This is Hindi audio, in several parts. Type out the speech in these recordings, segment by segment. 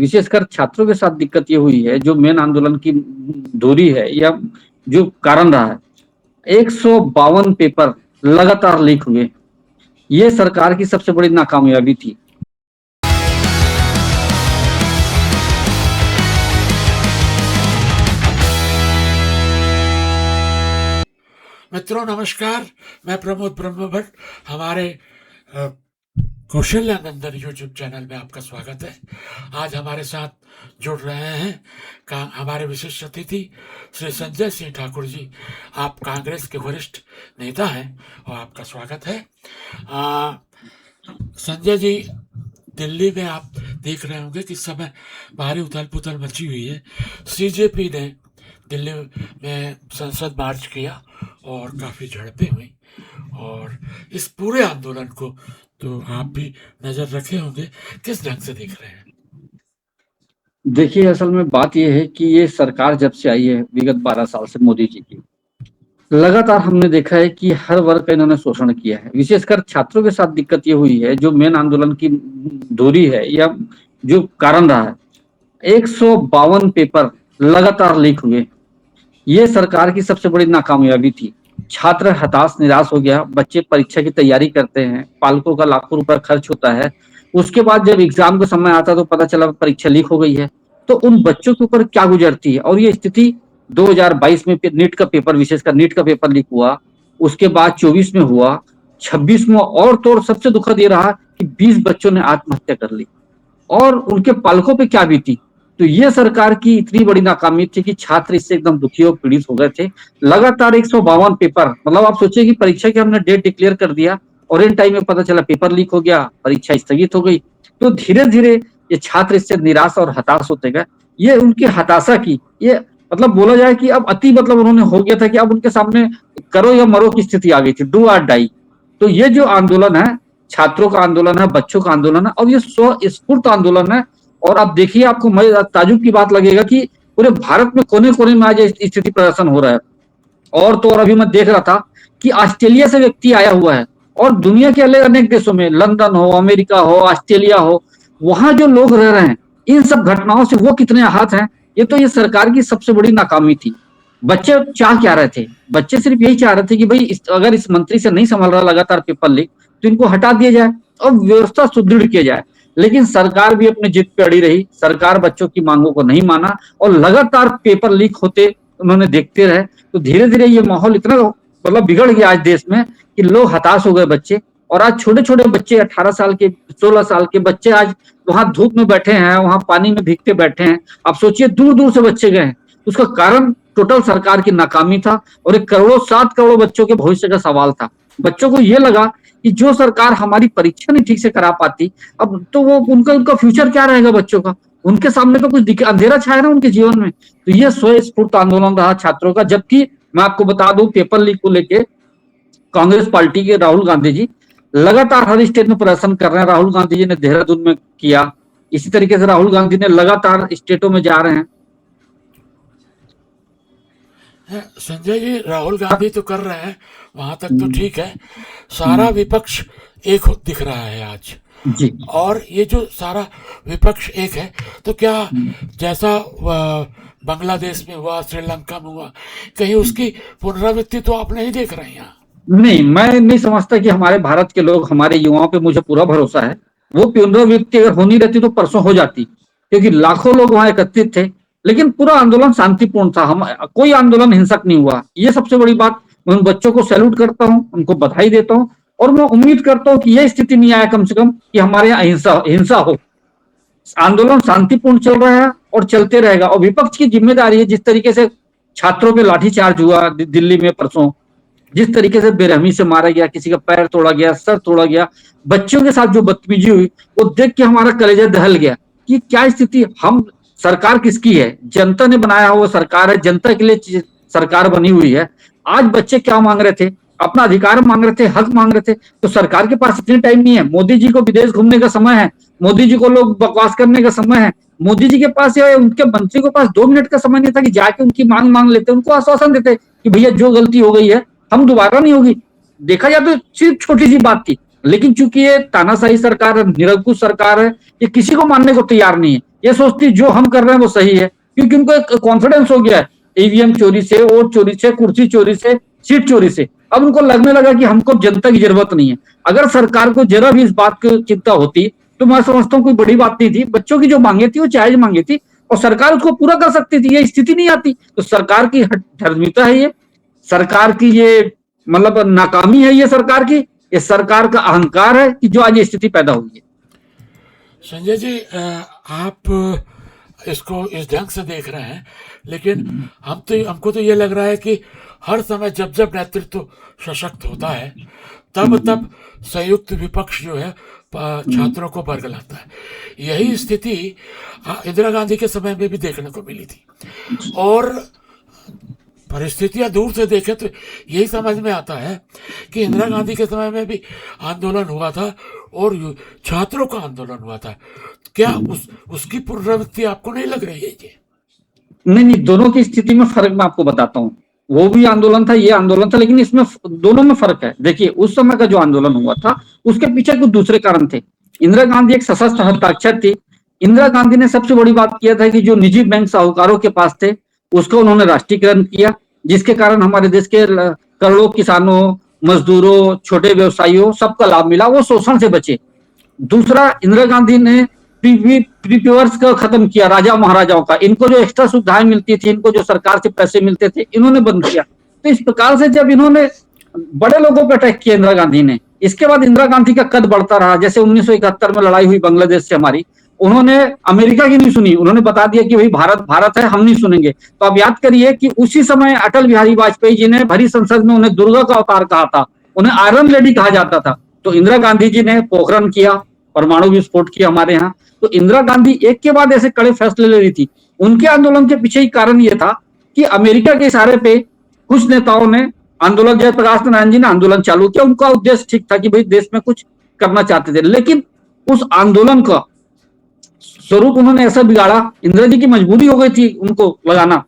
विशेषकर छात्रों के साथ दिक्कत ये हुई है, जो मेन आंदोलन की दूरी है या जो कारण रहा है, 152 पेपर लगातार लीक हुए। ये सरकार की सबसे बड़ी नाकामयाबी थी। मित्रों नमस्कार, मैं प्रमोद ब्रह्मभट्ट हमारे कौशल्यानंदन यूट्यूब चैनल में आपका स्वागत है। आज हमारे साथ जुड़ रहे हैं हमारे विशिष्ट अतिथि श्री संजय सिंह ठाकुर जी। आप कांग्रेस के वरिष्ठ नेता हैं और आपका स्वागत है। संजय जी, दिल्ली में आप देख रहे होंगे कि इस समय भारी उथल पुथल मची हुई है। सीजेपी ने दिल्ली में संसद मार्च किया और काफ़ी झड़पें हुई, और इस पूरे आंदोलन को तो आप भी नज़र रखे होंगे, किस ढंग से देख रहे हैं? देखिए, असल में बात यह है कि ये सरकार जब से आई है विगत 12 साल से मोदी जी की, लगातार हमने देखा है कि हर वर्ग का इन्होंने शोषण किया है। विशेषकर छात्रों के साथ दिक्कत ये हुई है, जो मेन आंदोलन की दूरी है या जो कारण रहा है, 152 पेपर लगातार लीक हुए। ये सरकार की सबसे बड़ी नाकामयाबी थी। छात्र हताश निराश हो गया, बच्चे परीक्षा की तैयारी करते हैं, पालकों का लाखों रुपए खर्च होता है, उसके बाद जब एग्जाम का समय आता है तो पता चला परीक्षा लीक हो गई है। तो उन बच्चों के ऊपर क्या गुजरती है। और ये स्थिति 2022 में नीट का पेपर, विशेषकर नीट का पेपर लीक हुआ, उसके बाद 24 में हुआ, 26 में, और तो और सबसे दुखद ये रहा कि 20 बच्चों ने आत्महत्या कर ली और उनके पालकों पे क्या बीती। तो ये सरकार की इतनी बड़ी नाकामी थी कि छात्र इससे एकदम दुखी और पीड़ित हो गए थे। लगातार 152 पेपर, मतलब आप सोचिए कि परीक्षा की हमने डेट डिक्लेयर कर दिया और इन टाइम में पता चला पेपर लीक हो गया, परीक्षा स्थगित हो गई। तो धीरे धीरे ये छात्र इससे निराश और हताश होते गए। ये उनकी हताशा की, ये मतलब बोला जाए कि अब अति, मतलब उन्होंने हो गया था कि अब उनके सामने करो या मरो की स्थिति आ गई थी, डू और डाई। तो ये जो आंदोलन है, छात्रों का आंदोलन है, बच्चों का आंदोलन है, और ये स्वस्फूर्त आंदोलन है। और आप देखिए, आपको ताजुब की बात लगेगा कि पूरे भारत में कोने कोने में आज स्थिति प्रदर्शन हो रहा है। और तो और अभी मैं देख रहा था कि ऑस्ट्रेलिया से व्यक्ति आया हुआ है, और दुनिया के अलग अनेक देशों में, लंदन हो, अमेरिका हो, ऑस्ट्रेलिया हो, वहां जो लोग रह रहे हैं, इन सब घटनाओं से वो कितने आहत हैं। ये सरकार की सबसे बड़ी नाकामी थी। बच्चे चाह क्या रहे थे? बच्चे सिर्फ यही चाह रहे थे कि भाई अगर इस मंत्री से नहीं संभल रहा लगातार पेपर लीक, तो इनको हटा दिया जाए और व्यवस्था सुदृढ़ किया जाए। लेकिन सरकार भी अपने जिद पे अड़ी रही। सरकार बच्चों की मांगों को नहीं माना और लगातार पेपर लीक होते उन्होंने देखते रहे। तो धीरे धीरे ये माहौल इतना मतलब बिगड़ गया आज देश में कि लोग हताश हो गए बच्चे। और आज छोटे छोटे बच्चे, 18 साल के, 16 साल के बच्चे आज वहां धूप में बैठे हैं, वहां पानी में भीगते बैठे हैं। आप सोचिए, दूर दूर से बच्चे गए हैं। उसका कारण टोटल सरकार की नाकामी था और 7 करोड़ बच्चों के भविष्य का सवाल था। बच्चों को ये लगा कि जो सरकार हमारी परीक्षा नहीं ठीक से करा पाती, अब तो वो उनका फ्यूचर क्या रहेगा बच्चों का। उनके सामने तो कुछ अंधेरा छाया ना उनके जीवन में। तो ये स्वस्फूर्त आंदोलन रहा छात्रों का। जबकि मैं आपको बता दूं, पेपर लीक को लेके कांग्रेस पार्टी के राहुल गांधी जी लगातार हर स्टेट में प्रदर्शन कर रहे हैं। राहुल गांधी जी ने देहरादून में किया, इसी तरीके से राहुल गांधी ने लगातार स्टेटों में जा रहे हैं। संजय जी, राहुल गांधी तो कर रहे हैं, वहां तक तो ठीक है। सारा विपक्ष एक दिख रहा है आज जी। और ये जो सारा विपक्ष एक है, तो क्या जैसा बांग्लादेश में हुआ, श्रीलंका में हुआ, कहीं उसकी पुनरावृत्ति तो आप नहीं देख रहे हैं यहाँ? नहीं, मैं नहीं समझता कि हमारे भारत के लोग, हमारे युवाओं पे मुझे पूरा भरोसा है, वो पुनरावृत्ति अगर होनी रहती तो परसों हो जाती, क्योंकि लाखों लोग वहां एकत्रित थे। लेकिन पूरा आंदोलन शांतिपूर्ण था, हम कोई आंदोलन हिंसक नहीं हुआ। ये सबसे बड़ी बात। मैं उन बच्चों को सैल्यूट करता हूँ, उनको बधाई देता हूँ, और मैं उम्मीद करता हूँ कि यह स्थिति नहीं आए कम से कम कि हमारे यहाँ हिंसा हो। आंदोलन शांतिपूर्ण चल रहा है और चलते रहेगा। और विपक्ष की जिम्मेदारी है, जिस तरीके से छात्रों पे लाठीचार्ज हुआ दिल्ली में परसों, जिस तरीके से बेरहमी से मारा गया, किसी का पैर तोड़ा गया, सर तोड़ा गया, बच्चों के साथ जो बदतमीजी हुई, वो देख के हमारा कलेजा दहल गया कि क्या स्थिति। हम सरकार किसकी है? जनता ने बनाया हुआ सरकार है, जनता के लिए सरकार बनी हुई है। आज बच्चे क्या मांग रहे थे? अपना अधिकार मांग रहे थे, हक मांग रहे थे। तो सरकार के पास इतनी टाइम नहीं है। मोदी जी को विदेश घूमने का समय है, मोदी जी को लोग बकवास करने का समय है। मोदी जी के पास या उनके मंत्री के पास 2 मिनट का समय नहीं था कि जाके उनकी मांग लेते, उनको आश्वासन देते कि भैया जो गलती हो गई है हम दोबारा नहीं होगी। देखा जाए तो सिर्फ छोटी सी बात थी, लेकिन चूंकि ये तानाशाही सरकार है, निरंकुश सरकार है, ये किसी को मानने को तैयार नहीं है। ये सोचती जो हम कर रहे हैं वो सही है, क्योंकि उनको एक कॉन्फिडेंस हो गया है ईवीएम चोरी से, वोट चोरी से, कुर्सी चोरी से, सीट चोरी से। अब उनको लगने लगा कि हमको जनता की जरूरत नहीं है। अगर सरकार को जरा भी इस बात की चिंता होती तो मैं समझता हूँ कोई बड़ी बात नहीं थी। बच्चों की जो मांगे थी वो जायज मांगे थी और सरकार उसको पूरा कर सकती थी, ये स्थिति नहीं आती। तो सरकार की धर्मिता है ये, सरकार की ये मतलब नाकामी है ये सरकार की, ये सरकार का अहंकार है कि जो आज ये स्थिति पैदा हुई है। संजय जी, आप इसको इस ढंग से देख रहे हैं, लेकिन हमको तो ये लग रहा है कि हर समय जब जब नेतृत्व सशक्त होता है तब तब संयुक्त विपक्ष जो है छात्रों को बरगलाता है। यही स्थिति इंदिरा गांधी के समय में भी देखने को मिली थी। और परिस्थितियां दूर से देखें तो यही समझ में आता है कि इंदिरा गांधी के समय में भी आंदोलन हुआ था और छात्रों का आंदोलन हुआ था। क्या उसकी पुनरावृत्ति आपको नहीं लग रही है ये? नहीं, दोनों की स्थिति में फर्क मैं आपको बताता हूँ। वो भी आंदोलन था, ये आंदोलन था, लेकिन इसमें दोनों में फर्क है। देखिए, उस समय का जो आंदोलन हुआ था उसके पीछे कुछ दूसरे कारण थे। इंदिरा गांधी एक सशक्त हस्ताक्षर थी। इंदिरा गांधी ने सबसे बड़ी बात किया था कि जो निजी बैंक साहूकारों के पास थे उसको उन्होंने राष्ट्रीयकरण किया, जिसके कारण हमारे देश के करोड़ों किसानों, मजदूरों, छोटे व्यवसायियों सबका लाभ मिला, वो शोषण से बचे। दूसरा, इंदिरा गांधी ने प्रीपेवर्स का खत्म किया, राजा महाराजाओं का। इनको जो एक्स्ट्रा सुविधाएं मिलती थी, इनको जो सरकार से पैसे मिलते थे, इन्होंने बंद किया। तो इस प्रकार से जब इन्होंने बड़े लोगों पर अटैक किया इंदिरा गांधी ने, इसके बाद इंदिरा गांधी का कद बढ़ता रहा। जैसे 1971 में लड़ाई हुई बांग्लादेश से हमारी, उन्होंने अमेरिका की नहीं सुनी, उन्होंने बता दिया कि भाई भारत भारत है, हम नहीं सुनेंगे। तो आप याद करिए कि उसी समय अटल बिहारी वाजपेयी जी ने भरी संसद में उन्हें दुर्गा का अवतार कहा था, उन्हें आयरन लेडी कहा जाता था। तो इंदिरा गांधी जी ने पोखरण किया, परमाणु विस्फोट किया हमारे यहाँ। तो इंदिरा गांधी एक के बाद ऐसे कड़े फैसले ले रही थी। उनके आंदोलन के पीछे ही कारण यह था कि अमेरिका के इशारे पे कुछ नेताओं ने आंदोलन, जयप्रकाश नारायण जी ने आंदोलन चालू किया। उनका उद्देश्य ठीक था कि भाई देश में कुछ करना चाहते थे, लेकिन उस आंदोलन का स्वरूप उन्होंने ऐसा बिगाड़ा, इंदिरा जी की मजबूरी हो गई थी उनको लगाना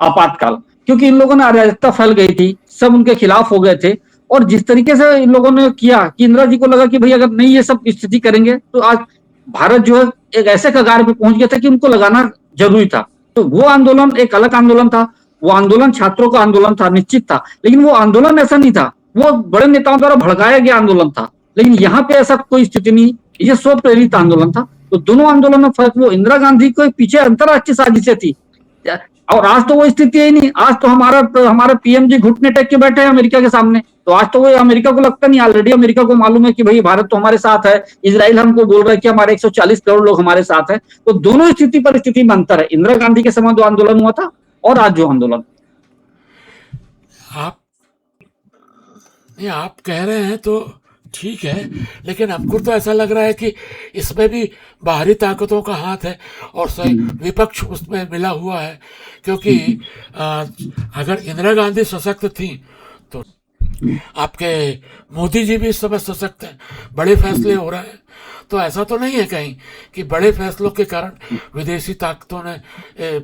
आपातकाल, क्योंकि इन लोगों ने अराजकता फैल गई थी, सब उनके खिलाफ हो गए थे। और जिस तरीके से इन लोगों ने किया कि इंदिरा जी को लगा कि भाई अगर नहीं ये सब स्थिति करेंगे तो आज भारत जो है एक ऐसे कगार पे पहुंच गया था कि उनको लगाना जरूरी था। तो वो आंदोलन एक अलग आंदोलन था, वो आंदोलन छात्रों का आंदोलन था, निश्चित था। लेकिन वो आंदोलन ऐसा नहीं था, वो बड़े नेताओं द्वारा भड़काया गया आंदोलन था। लेकिन यहाँ पे ऐसा कोई स्थिति नहीं, ये स्व प्रेरित आंदोलन था। तो दोनों आंदोलन में फर्क, वो इंदिरा गांधी के पीछे अंतरराष्ट्रीय साजिशें थी, और आज तो वो स्थिति है ही नहीं। आज तो हमारा पीएम जी घुटने टेक के बैठे हैं अमेरिका के सामने। तो आज तो वो अमेरिका को लगता नहीं, ऑलरेडी अमेरिका को मालूम है कि भाई भारत तो हमारे साथ है, इजराइल हमको बोल रहा है कि हमारे 140 करोड़ लोग हमारे साथ है। तो दोनों स्थिति पर स्थिति में अंतर है, इंदिरा गांधी के समय जो आंदोलन हुआ था और आज जो आंदोलन। आप कह रहे हैं तो ठीक है, लेकिन हमको तो ऐसा लग रहा है कि इसमें भी बाहरी ताकतों का हाथ है और विपक्ष उसमें मिला हुआ है। क्योंकि अगर इंदिरा गांधी सशक्त थी तो आपके मोदी जी भी इस समय सशक्त हैं, बड़े फैसले हो रहे हैं। तो ऐसा तो नहीं है कहीं कि बड़े फैसलों के कारण विदेशी ताकतों ने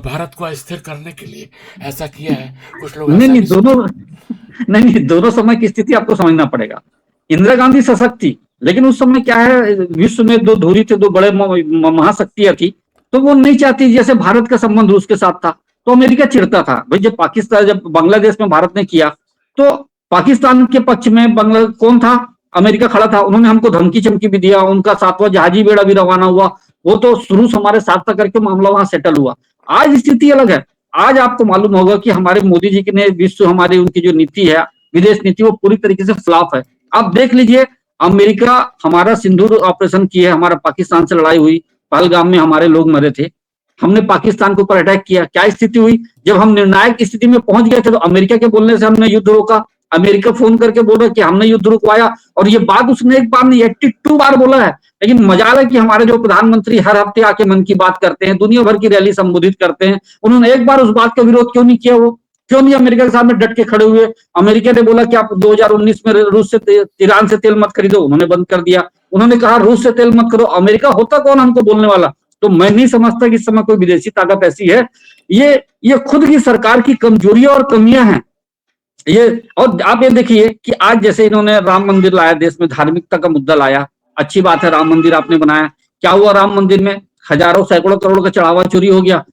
भारत को अस्थिर करने के लिए ऐसा किया है? कुछ लोग नहीं, दोनों समय की स्थिति आपको समझना पड़ेगा। इंदिरा गांधी सशक्त थी, लेकिन उस समय क्या है, विश्व में दो धुरी थे, दो बड़े महाशक्तियां थी। तो वो नहीं चाहती, जैसे भारत का संबंध रूस के साथ था तो अमेरिका चिढ़ता था भाई। जब बांग्लादेश में भारत ने किया तो पाकिस्तान के पक्ष में कौन था, अमेरिका खड़ा था। उन्होंने हमको धमकी चमकी भी दिया, उनका 7वां जहाजी बेड़ा भी रवाना हुआ, वो तो रूस हमारे साथ था करके मामला वहां सेटल हुआ। आज स्थिति अलग है। आज आपको मालूम होगा कि हमारे मोदी जी ने विश्व, हमारी उनकी जो नीति है, विदेश नीति, वो पूरी तरीके से फ्लॉप है। आप देख लीजिए, अमेरिका हमारा सिंदूर ऑपरेशन किया है, हमारा पाकिस्तान से लड़ाई हुई, पहलगाम में हमारे लोग मरे थे, हमने पाकिस्तान के ऊपर अटैक किया। क्या स्थिति हुई, जब हम निर्णायक स्थिति में पहुंच गए थे तो अमेरिका के बोलने से हमने युद्ध रोका। अमेरिका फोन करके बोल रहा है कि हमने युद्ध रुकवाया, और ये बात उसने एक बार नहीं 82 बार बोला है। लेकिन मजाल है कि हमारे जो प्रधानमंत्री हर हफ्ते आके मन की बात करते हैं, दुनिया भर की रैली संबोधित करते हैं, उन्होंने एक बार उस बात का विरोध क्यों नहीं किया? वो क्यों नहीं अमेरिका के सामने डट के खड़े हुए? अमेरिका ने बोला कि आप 2019 में रूस से ईरान से तेल मत खरीदो, उन्होंने बंद कर दिया। उन्होंने कहा रूस से तेल मत करो। अमेरिका होता कौन हमको बोलने वाला? तो मैं नहीं समझता कि इस समय कोई विदेशी ताकत ऐसी है। ये खुद की सरकार की कमजोरियां और कमियां हैं ये। और आप ये देखिए कि आज जैसे इन्होंने राम मंदिर लाया, देश में धार्मिकता का मुद्दा लाया, अच्छी बात है, राम मंदिर आपने बनाया। क्या हुआ राम मंदिर में? हजारों सैकड़ों करोड़ का चढ़ावा चोरी हो गया,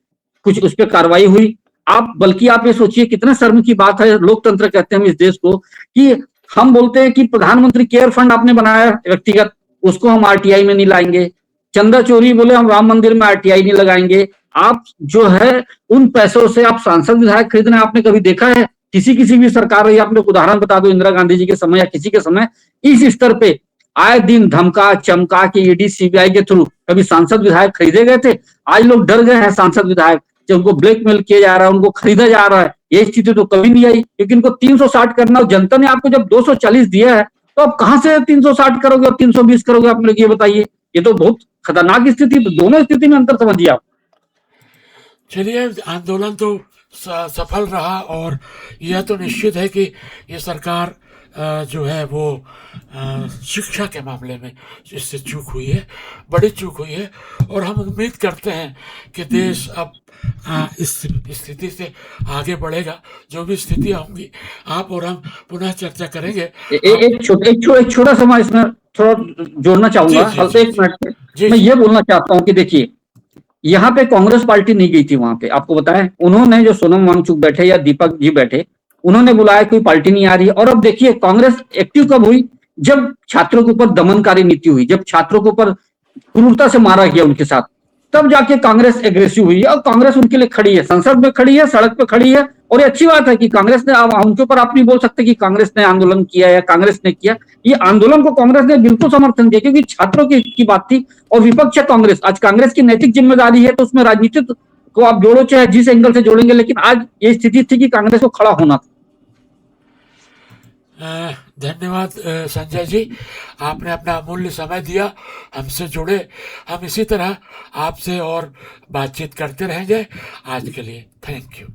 कुछ उस पर कार्रवाई हुई। आप बल्कि आप ये सोचिए कितना शर्म की बात है, लोकतंत्र कहते हैं हम इस देश को, कि हम बोलते हैं कि प्रधानमंत्री केयर फंड आपने बनाया व्यक्तिगत, उसको हम आरटीआई में नहीं लाएंगे। चंदा चोरी बोले हम राम मंदिर में आरटीआई नहीं लगाएंगे। आप जो है उन पैसों से आप सांसद विधायक खरीदना आपने कभी देखा है? किसी भी सरकार रही, आपने उदाहरण बता दो इंदिरा गांधी जी के समय या किसी के समय इस स्तर पे आए दिन धमका चमका के ईडी सीबीआई के थ्रू कभी सांसद विधायक खरीदे गए थे? आज लोग डर गए हैं सांसद विधायक, जब उनको ब्लैकमेल किया जा रहा है, उनको खरीदा जा रहा है। ये स्थिति तो कभी नहीं आई, क्योंकि इनको 360 करना, जनता ने आपको जब 240 दिया है तो आप कहां से 360 करोगे और 320 करोगे? आप मेरे ये बताइए, ये तो बहुत खतरनाक स्थिति, दोनों स्थिति में अंतर समझिए आप। चलिए, आंदोलन तो सफल रहा और यह तो निश्चित है कि ये सरकार जो है वो शिक्षा के मामले में इससे चूक हुई है, बड़ी चूक हुई है। और हम उम्मीद करते हैं कि देश अब इस स्थिति से आगे बढ़ेगा। जो भी स्थितियाँ होंगी आप और हम पुनः चर्चा करेंगे। एक छोटा सा मैं इसमें थोड़ा जोड़ना चाहूंगा, हल्का 1 मिनट। मैं ये बोलना चाहता हूँ कि देखिए, यहाँ पे कांग्रेस पार्टी नहीं गई थी वहां पे, आपको बताएं, उन्होंने जो सोनम वांगचुक बैठे या दीपक जी बैठे, उन्होंने बुलाया, कोई पार्टी नहीं आ रही है। और अब देखिए कांग्रेस एक्टिव कब हुई? जब छात्रों के ऊपर दमनकारी नीति हुई, जब छात्रों के ऊपर क्रूरता से मारा गया उनके साथ, तब जाके कांग्रेस एग्रेसिव हुई है। और कांग्रेस उनके लिए खड़ी है, संसद में खड़ी है, सड़क पे खड़ी है। और ये अच्छी बात है कि कांग्रेस ने, अब उनके ऊपर आप नहीं बोल सकते कि कांग्रेस ने आंदोलन किया या कांग्रेस ने किया। ये आंदोलन को कांग्रेस ने बिल्कुल समर्थन दिया, क्योंकि छात्रों की बात थी और विपक्ष है कांग्रेस। आज कांग्रेस की नैतिक जिम्मेदारी है, तो उसमें राजनीति को आप जोड़ो चाहे जिस एंगल से जोड़ेंगे, लेकिन आज ये स्थिति थी कि कांग्रेस को खड़ा होना था। धन्यवाद संजय जी, आपने अपना अमूल्य समय दिया, हमसे जुड़े। हम इसी तरह आपसे और बातचीत करते रहेंगे। आज के लिए थैंक यू।